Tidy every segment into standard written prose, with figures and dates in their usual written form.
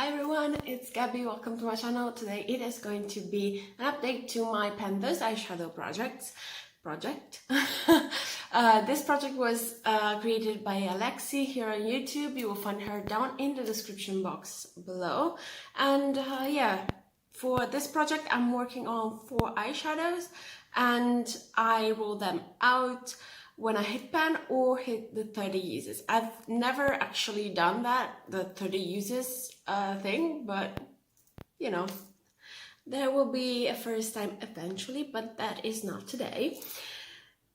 Hi everyone, it's Gabby. Welcome to my channel. Today it is going to be an update to my Panthers eyeshadow project. This project was created by Alexi here on YouTube. You will find her down in the description box below. And yeah, for this project I'm working on 4 eyeshadows and I roll them out when I hit pan or hit the 30 uses. I've never actually done that, the 30 uses thing, but you know, there will be a first time eventually, but that is not today.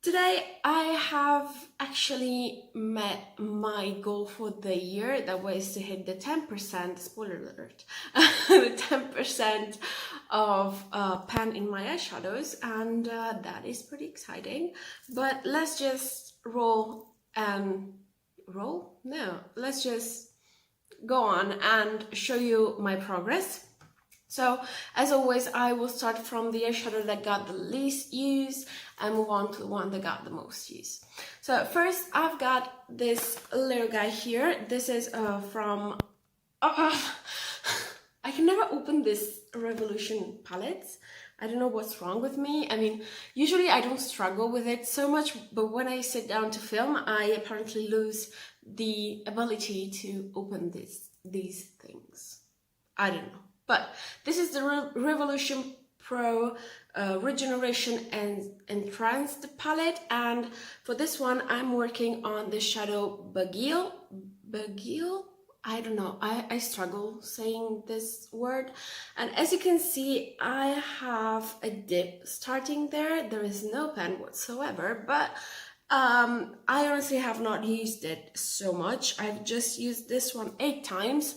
Today I have actually met my goal for the year. That was to hit the 10%, spoiler alert, the 10% of pan in my eyeshadows, and that is pretty exciting. But let's just let's just go on and show you my progress. So, as always, I will start from the eyeshadow that got the least use and move on to the one that got the most use. So, first, I've got this little guy here. This is from... I can never open this Revolution palettes. I don't know what's wrong with me. I mean, usually I don't struggle with it so much, but when I sit down to film, I apparently lose the ability to open these things. I don't know. But this is the Revolution Pro Regeneration and Entranced palette, and for this one I'm working on the shadow Beguile. I don't know, I struggle saying this word. And as you can see, I have a dip starting there. There is no pen whatsoever, but I honestly have not used it so much. I've just used this one 8 times.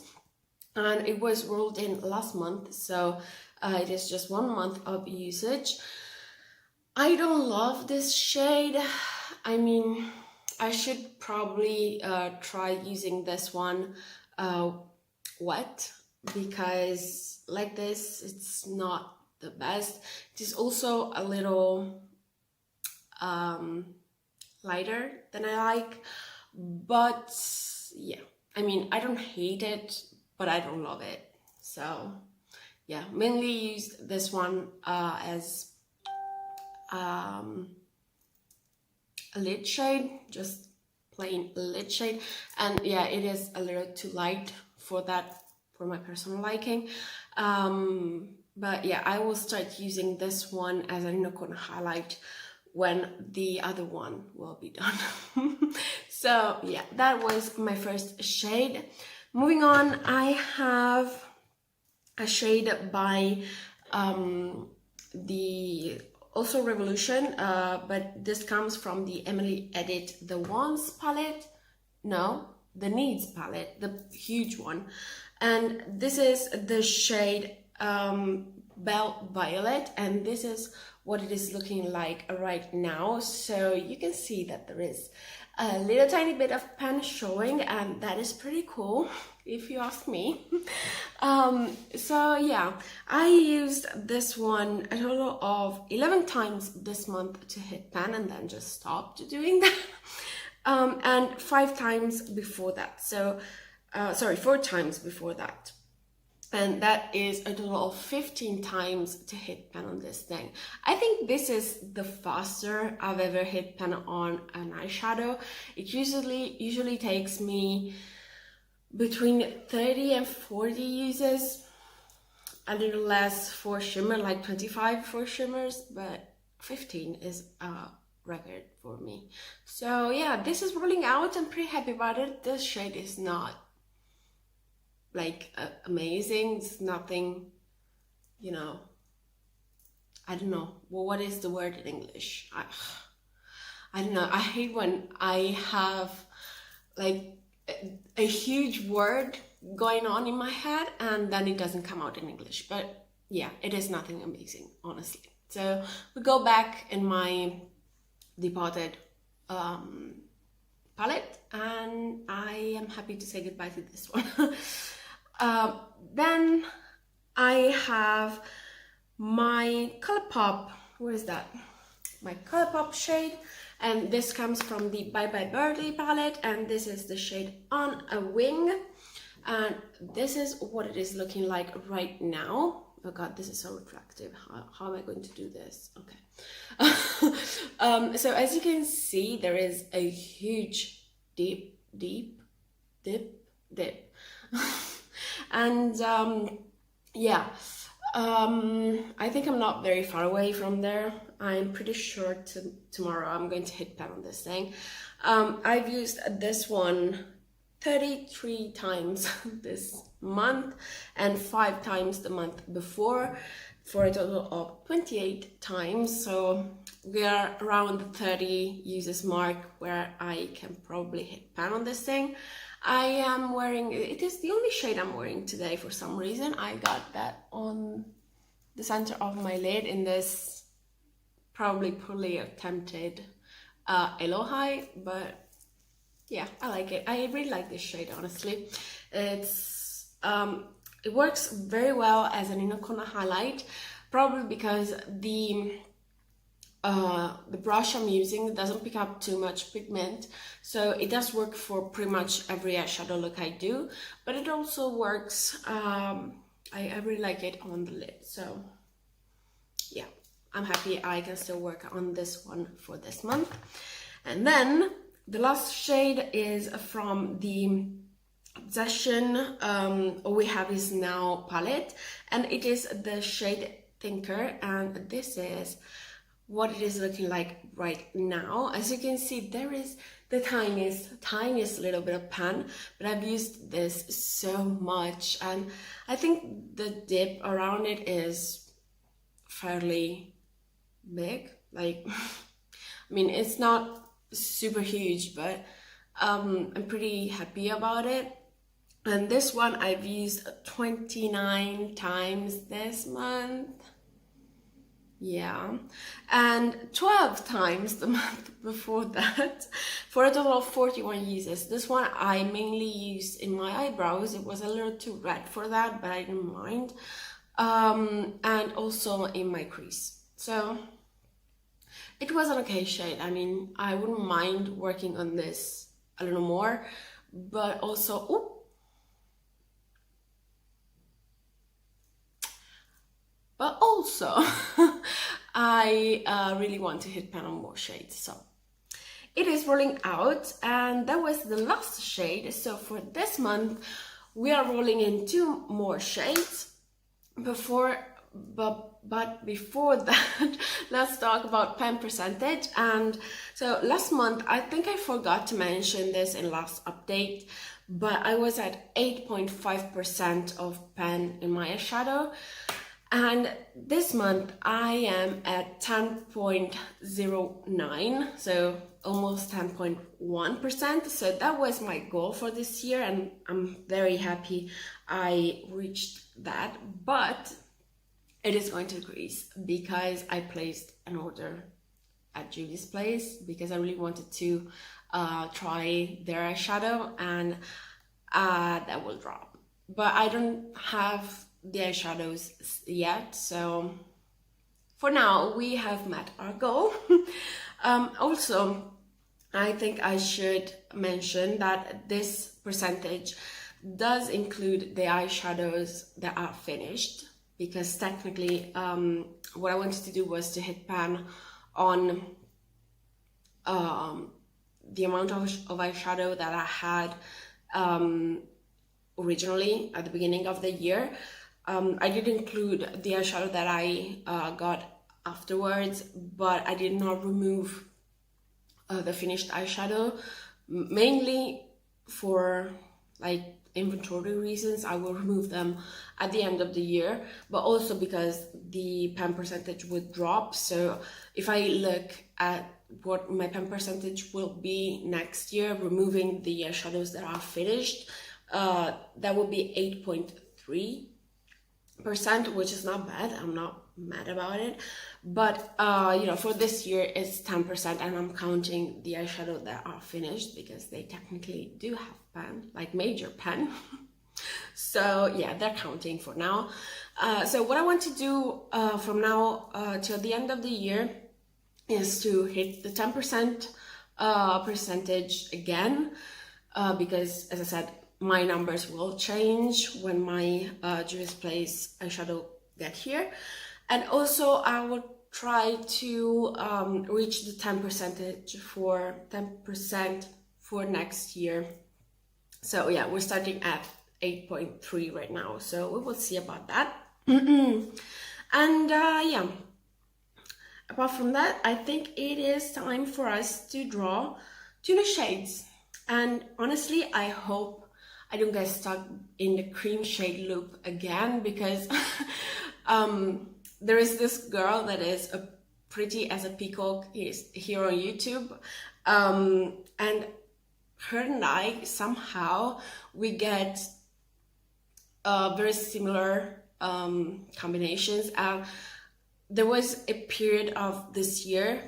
And it was rolled in last month, so it is just 1 month of usage. I don't love this shade. I mean, I should probably try using this one wet, because like this, it's not the best. It is also a little lighter than I like, but yeah, I mean, I don't hate it, but I don't love it. So yeah, mainly used this one as a lid shade, just plain lid shade. And yeah, it is a little too light for that, for my personal liking. But yeah, I will start using this one as a Nocon highlight when the other one will be done. So yeah, that was my first shade. Moving on, I have a shade by the also Revolution, but this comes from the Emily Edit the Wants palette. No, the Needs palette, the huge one. And this is the shade Belle Violet, and this is what it is looking like right now. So you can see that there is a little tiny bit of pen showing, and that is pretty cool if you ask me. So yeah, I used this one a total of 11 times this month to hit pan, and then just stopped doing that. And 5 times before that, so sorry, 4 times before that. And that is a total of 15 times to hit pan on this thing. I think this is the faster I've ever hit pan on an eyeshadow. It usually takes me between 30 and 40 uses, a little less for shimmer, like 25 for shimmers, but 15 is a record for me. So yeah, this is rolling out. I'm pretty happy about it. This shade is not like amazing. It's nothing, you know, I don't know, well, what is the word in English? I don't know. I hate when I have like a huge word going on in my head and then it doesn't come out in English. But yeah, it is nothing amazing, honestly. So we go back in my depotted palette, and I am happy to say goodbye to this one. Then I have my ColourPop, where is that? My ColourPop shade, and this comes from the Bye Bye Birdie palette, and this is the shade On a Wing. and this is what it is looking like right now. Oh god, this is so attractive. How am I going to do this? Okay. So as you can see, there is a huge dip and yeah, I think I'm not very far away from there. I'm pretty sure tomorrow I'm going to hit pan on this thing. I've used this one 33 times this month and 5 times the month before, for a total of 28 times. So we are around the 30 uses mark where I can probably hit pan on this thing. I am wearing, it is the only shade I'm wearing today for some reason. I got that on the center of my lid in this probably poorly attempted yellow high, but yeah, I like it. I really like this shade, honestly. It's it works very well as an inner corner highlight, probably because the brush I'm using doesn't pick up too much pigment, so it does work for pretty much every eyeshadow look I do, but it also works, I really like it on the lid, so yeah, I'm happy I can still work on this one for this month. And then the last shade is from the Obsession All We Have Is Now palette, and it is the shade Thinker, and this is what it is looking like right now. As you can see, there is the tiniest little bit of pan, but I've used this so much, and I think the dip around it is fairly big. Like, I mean, it's not super huge, but I'm pretty happy about it. And this one I've used 29 times this month. Yeah, and 12 times the month before that, for a total of 41 uses. This one I mainly used in my eyebrows. It was a little too red for that, but I didn't mind. And also in my crease. So it was an okay shade. I mean, I wouldn't mind working on this a little more, but also, I really want to hit pan on more shades. So it is rolling out, and that was the last shade. So for this month, we are rolling in 2 more shades. But before that, let's talk about pen percentage. And so last month, I think I forgot to mention this in last update, but I was at 8.5% of pen in my eyeshadow. And this month I am at 10.09, so almost 10.1%. So that was my goal for this year, and I'm very happy I reached that. But it is going to decrease because I placed an order at Julie's place because I really wanted to try their eyeshadow, and that will drop. But I don't have the eyeshadows yet, so for now we have met our goal. Also, I think I should mention that this percentage does include the eyeshadows that are finished, because technically what I wanted to do was to hit pan on the amount of eyeshadow that I had originally at the beginning of the year. I did include the eyeshadow that I got afterwards, but I did not remove the finished eyeshadow, mainly for like inventory reasons. I will remove them at the end of the year, but also because the pen percentage would drop. So if I look at what my pen percentage will be next year, removing the eyeshadows that are finished, that would be 8.3%, which is not bad. I'm not mad about it, but you know, for this year it's 10%, and I'm counting the eyeshadow that are finished because they technically do have pen, like major pen. So yeah, they're counting for now. So what I want to do from now till the end of the year is to hit the 10% percentage again, because as I said, my numbers will change when my Juvia's Place eyeshadow get here. And also I will try to reach the 10% for next year. So yeah, we're starting at 8.3 right now, so we will see about that. And yeah, apart from that, I think it is time for us to draw tuna shades. And honestly, I hope I don't get stuck in the cream shade loop again, because there is this girl that is pretty as a peacock here on YouTube, and her and I somehow we get very similar combinations. There was a period of this year,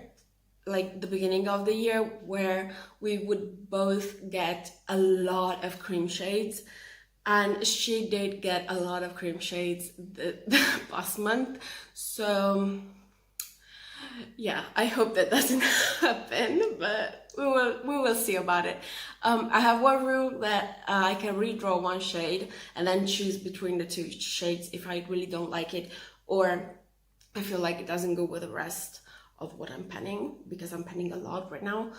like the beginning of the year, where we would both get a lot of cream shades, and she did get a lot of cream shades the past month. So yeah, I hope that doesn't happen, but we will see about it. I have one rule that I can redraw one shade and then choose between the two shades if I really don't like it, or I feel like it doesn't go with the rest of what I'm penning, because I'm penning a lot right now.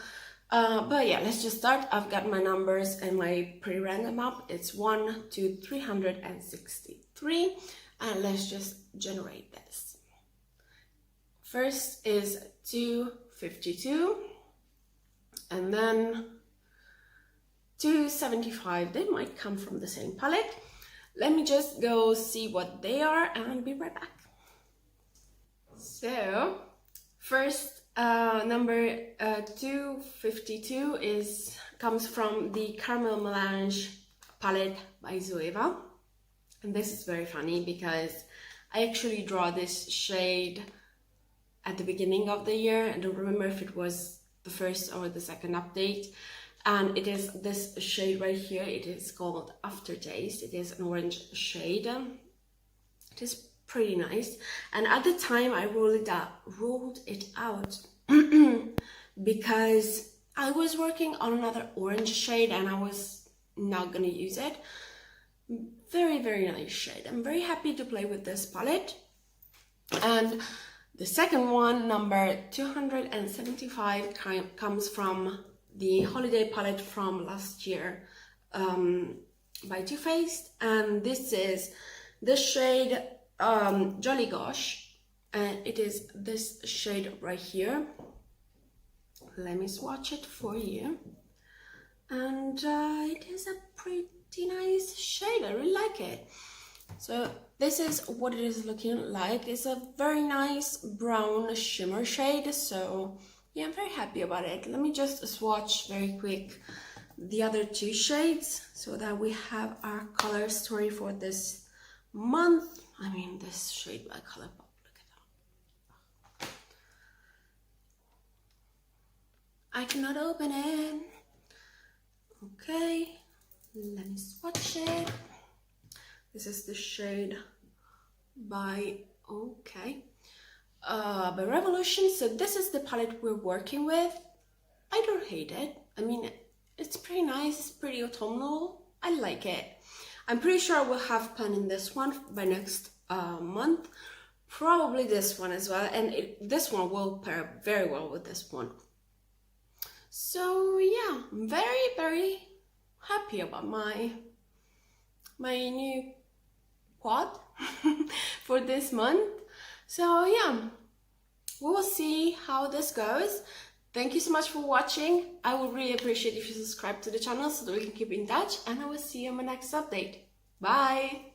But yeah, let's just start. I've got my numbers and my pre-random up. It's 1 to 363, and let's just generate this. First is 252, and then 275. They might come from the same palette. Let me just go see what they are and I'll be right back. So first, number 252 comes from the Caramel Melange palette by Zoeva. And this is very funny because I actually draw this shade at the beginning of the year. I don't remember if it was the first or the second update. And it is this shade right here. It is called Aftertaste. It is an orange shade. It is pretty nice. And at the time I rolled it out because I was working on another orange shade and I was not gonna use it. Very, very nice shade. I'm very happy to play with this palette. And the second one, number 275, comes from the holiday palette from last year by TooFaced, and this is the shade Jolly Gosh, and it is this shade right here. Let me swatch it for you, and it is a pretty nice shade. I really like it. So this is what it is looking like. It's a very nice brown shimmer shade, so yeah, I'm very happy about it. Let me just swatch very quick the other two shades so that we have our color story for this month. I mean, this shade by Colourpop, look at that. I cannot open it. Okay, let me swatch it. This is the shade by by Revolution. So this is the palette we're working with. I don't hate it. I mean, it's pretty nice. It's pretty autumnal. I like it. I'm pretty sure we'll have pen in this one by next month. Probably this one as well. And this one will pair very well with this one. So yeah, I'm very, very happy about my new quad for this month. So yeah, we will see how this goes. Thank you so much for watching. I would really appreciate if you subscribe to the channel so that we can keep in touch, and I will see you in my next update. Bye!